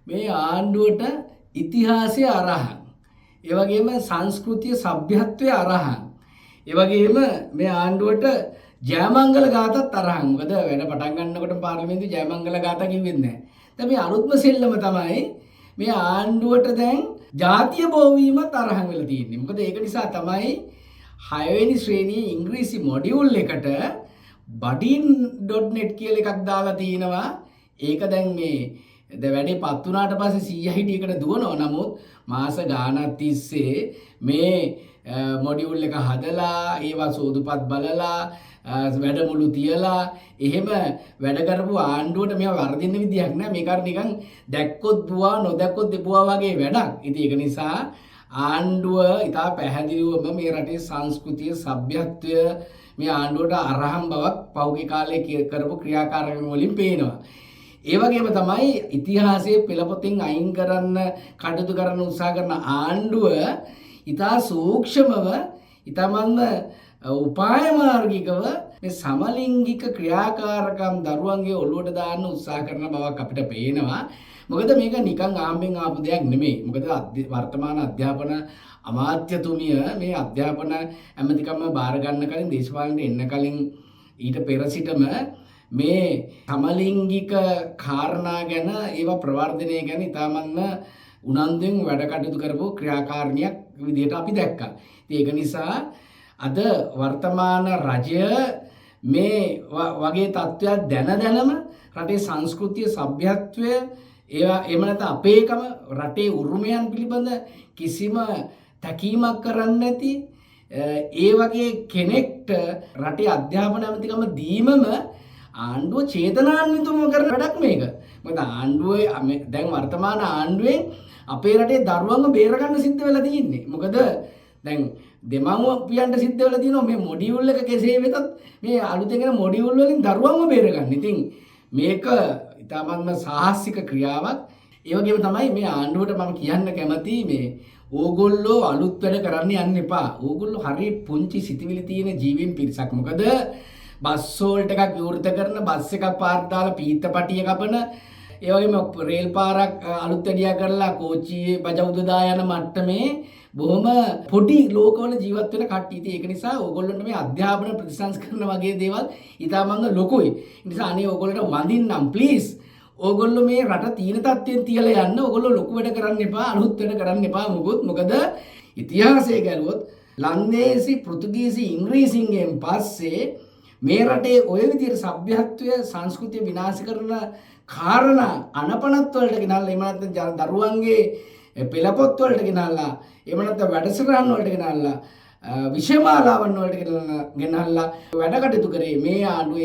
මේ ආණ්ඩුවට ඉතිහාසය අරහන්. ඒ වගේම සංස්කෘතිය සભ્યත්වය අරහන්. ඒ වගේම මේ ආණ්ඩුවට ජයමංගල ගාතත් අරහන්. මොකද වැඩ පටන් ගන්නකොට පාර්ලිමේන්තුවේ ජයමංගල ගාත කිව්වෙත් නැහැ. දැන් මේ අලුත්ම සෙල්ලම තමයි මේ ආණ්ඩුවට දැන් ජාතිය බෝවීමත් අරහන් වෙලා තියෙන්නේ. මොකද ඒක නිසා තමයි 6 වෙනි ශ්‍රේණියේ ඉංග්‍රීසි මොඩියුල් එකට budin.net කියලා එකක් දාලා තිනවා. ඒක දැන් මේ වැඩේ පත් වුණාට පස්සේ 100 හිටියකට දුවනවා. නමුත් මාස ගාණක් තිස්සේ මේ මොඩියුල් එක හදලා ඒවා සෝදුපත් බලලා වැඩමුළු තියලා එහෙම වැඩ කරපු ආණ්ඩුවට මේවා වර්ධින්න විදියක් නෑ. මේක අර නිකන් දැක්කොත් බුවා නොදැක්කොත් දෙපුවා වගේ වැඩක්. ඉතින් ඒක නිසා ආණ්ඩුව ඉතා පැහැදිලිවම මේ රටේ සංස්කෘතිය සભ્યත්වය මේ ආණ්ඩුවට අරහන් බවක් පහුගිය කාලේ කරපු ක්‍රියාකාරකම් වලින් පේනවා. ඒ වගේම තමයි ඉතිහාසයේ පෙළපොතින් අයින් කරන්න කටයුතු කරන්න උත්සාහ කරන ආණ්ඩුව ඉතා සූක්ෂමව ඉතාමත්ම උපාය මාර්ගිකව මේ සමලිංගික ක්‍රියාකාරකම් දරුවන්ගේ ඔළුවට දාන්න උත්සාහ කරන බවක් අපිට පේනවා. මොකද මේක නිකන් ආම්බෙන් ආපු දෙයක් නෙමෙයි. මොකද වර්තමාන අධ්‍යාපන අමාත්‍යතුමිය මේ අධ්‍යාපන ඇමතිකම බාර ගන්න කලින් දේශපාලනයට එන්න කලින් ඊට පෙර සිටම මේ සමලිංගික කාරණා ගැන ඒවා ප්‍රවර්ධනය ගැන ඉතාමත්ම උනන්දුවෙන් වැඩ කටයුතු කරපු ක්‍රියාකාරණයක් විදිහට අපි දැක්කා. ඉතින් ඒක නිසා අද වර්තමාන රජය මේ වගේ තත්ත්වයක් දැනම රටේ සංස්කෘතිය සભ્યත්වය ඒවා එහෙම නැත්නම් අපේකම රටේ උරුමයන් පිළිබඳ කිසිම තැකීමක් කරන්නේ නැති ඒ වගේ කෙනෙක්ට රටේ අධ්‍යාපන ඇමතිකම දීමම ආණ්ඩුව චේතනාන්විතවම කරන වැඩක් මේක. මොකද ආණ්ඩුවේ දැන් වර්තමාන ආණ්ඩුවෙන් අපේ රටේ දරුවන්ව බේර ගන්න සිද්ධ වෙලා තියෙන්නේ. මොකද දැන් දෙමව්පියන්ට සිද්ධ වෙලා තියෙනවා මේ මොඩියුල් එක කෙසේ වෙතත් මේ අලුතෙන් එන මොඩියුල් වලින් දරුවන්ව බේර ගන්න. ඉතින් මේක ඉතාමත්ම සාහසික ක්‍රියාවක්. ඒ වගේම තමයි මේ ආණ්ඩුවට මම කියන්න කැමති මේ ඕගොල්ලෝ අලුත් වැඩ කරන්න යන්න එපා. ඕගොල්ලෝ හරිය පුංචි සිතිවිලි තියෙන ජීවීන් පිරිසක්. මොකද බස් හෝල්ට් එකක් විවෘත කරන බස් එකක් පාර දාලා පීත්තපටිය කපන ඒ වගේම රේල් පාරක් අලුත් වැඩියා කරලා කෝච්චියේ බජවුද දා යන මට්ටමේ බොහොම පොඩි ලෝකවල ජීවත් වෙන කට්ටිය. ඉතින් ඒක නිසා ඕගොල්ලන්ට මේ අධ්‍යාපන ප්‍රතිසංස්කරණ වගේ දේවල් ඉතාමත් ලොකුයි. ඒ නිසා අනේ ඕගොල්ලන්ට වඳින්නම් ප්ලීස්. ඕගොල්ලෝ මේ රට තීන තත්ත්වෙන් තියලා යන්න. ඕගොල්ලෝ ලොකු වැඩ කරන්න එපා, අලුත් වැඩ කරන්න එපා මොකද ඉතිහාසය ගැලුවොත් ලන්දේසි, පෘතුගීසි, ඉංග්‍රීසියෙන් පස්සේ මේ රටේ ඔය විදිහට සભ્યත්වය සංස්කෘතිය විනාශ කරන කාරණා අනපනත් වලට ගෙනල්ලා එහෙම නැත්නම් දරුවන්ගේ පෙළපොත් වලට ගෙනල්ලා එහෙම නැත්නම් වැඩසටහන් වලට ගෙනල්ලා විෂයමාලාවන් වලට ගෙනල්ලා වැඩ කටයුතු කරේ මේ ආණ්ඩුවේ